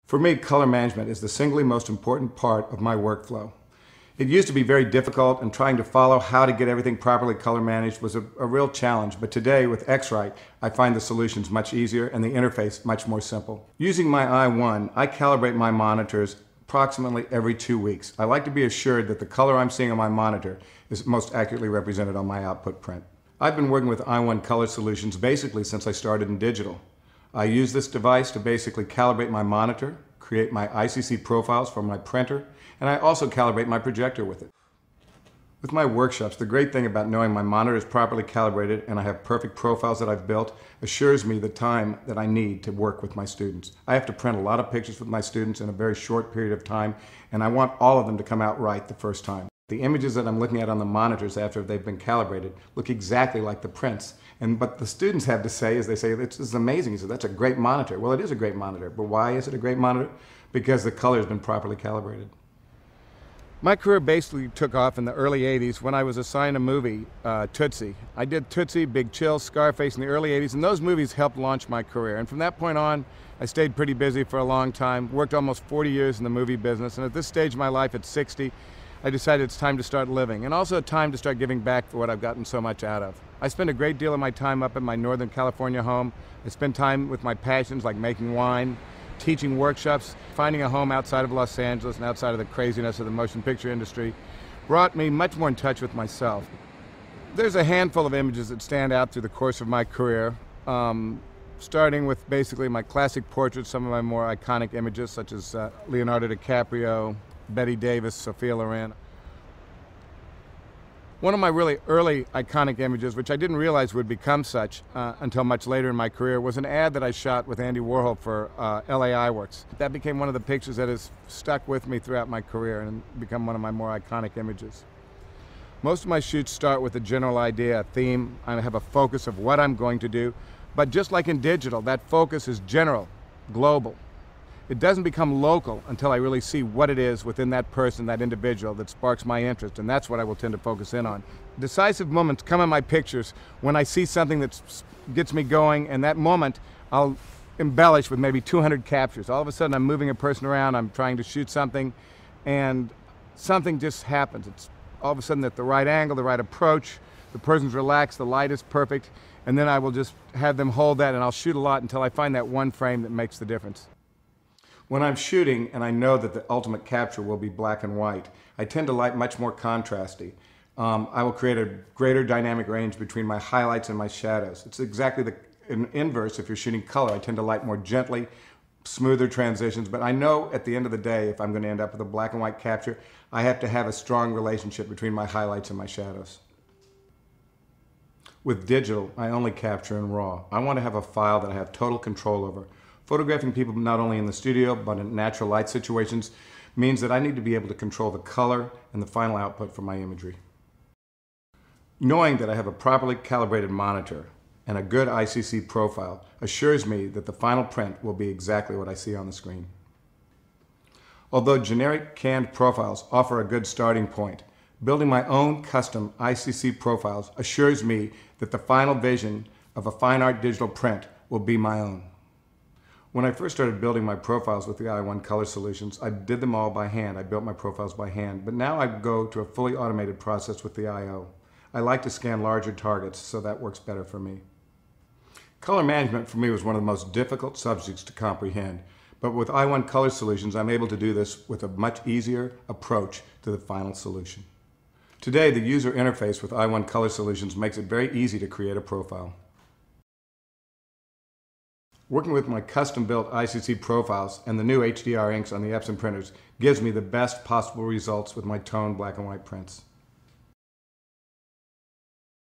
For me, color management is the single most important part of my workflow. It used to be very difficult, and trying to follow how to get everything properly color managed was a real challenge, but today with X-Rite, I find the solutions much easier and the interface much more simple. Using my i1, I calibrate my monitors approximately every 2 weeks. I like to be assured that the color I'm seeing on my monitor is most accurately represented on my output print. I've been working with i1 color solutions basically since I started in digital. I use this device to basically calibrate my monitor, create my ICC profiles for my printer, and I also calibrate my projector with it. With my workshops, the great thing about knowing my monitor is properly calibrated and I have perfect profiles that I've built assures me the time that I need to work with my students. I have to print a lot of pictures with my students in a very short period of time, and I want all of them to come out right the first time. The images that I'm looking at on the monitors after they've been calibrated look exactly like the prints. But the students have to say, as they say, this is amazing. He said, that's a great monitor. Well, it is a great monitor, but why is it a great monitor? Because the color has been properly calibrated. My career basically took off in the early 80s when I was assigned a movie, Tootsie. I did Tootsie, Big Chill, Scarface in the early 80s, and those movies helped launch my career. And from that point on, I stayed pretty busy for a long time, worked almost 40 years in the movie business, and at this stage of my life at 60, I decided it's time to start living, and also time to start giving back for what I've gotten so much out of. I spend a great deal of my time up in my Northern California home. I spend time with my passions like making wine, teaching workshops. Finding a home outside of Los Angeles and outside of the craziness of the motion picture industry brought me much more in touch with myself. There's a handful of images that stand out through the course of my career, starting with basically my classic portraits, some of my more iconic images such as Leonardo DiCaprio, Betty Davis, Sophia Loren. One of my really early iconic images, which I didn't realize would become such until much later in my career, was an ad that I shot with Andy Warhol for LA Works. That became one of the pictures that has stuck with me throughout my career and become one of my more iconic images. Most of my shoots start with a general idea, a theme. I have a focus of what I'm going to do, but just like in digital, that focus is general, global. It doesn't become local until I really see what it is within that person, that individual, that sparks my interest, and that's what I will tend to focus in on. Decisive moments come in my pictures when I see something that gets me going, and that moment I'll embellish with maybe 200 captures. All of a sudden I'm moving a person around, I'm trying to shoot something, and something just happens. It's all of a sudden at the right angle, the right approach, the person's relaxed, the light is perfect, and then I will just have them hold that, and I'll shoot a lot until I find that one frame that makes the difference. When I'm shooting and I know that the ultimate capture will be black and white, I tend to light much more contrasty. I will create a greater dynamic range between my highlights and my shadows. It's exactly the inverse if you're shooting color. I tend to light more gently, smoother transitions, but I know at the end of the day, if I'm going to end up with a black and white capture, I have to have a strong relationship between my highlights and my shadows. With digital, I only capture in RAW. I want to have a file that I have total control over. Photographing people not only in the studio but in natural light situations means that I need to be able to control the color and the final output for my imagery. Knowing that I have a properly calibrated monitor and a good ICC profile assures me that the final print will be exactly what I see on the screen. Although generic canned profiles offer a good starting point, building my own custom ICC profiles assures me that the final vision of a fine art digital print will be my own. When I first started building my profiles with the i1 color solutions, I did them all by hand. I built my profiles by hand, but now I go to a fully automated process with the I/O. I like to scan larger targets, so that works better for me. Color management for me was one of the most difficult subjects to comprehend, but with i1 color solutions, I'm able to do this with a much easier approach to the final solution. Today, the user interface with i1 color solutions makes it very easy to create a profile. Working with my custom-built ICC profiles and the new HDR inks on the Epson printers gives me the best possible results with my toned black and white prints.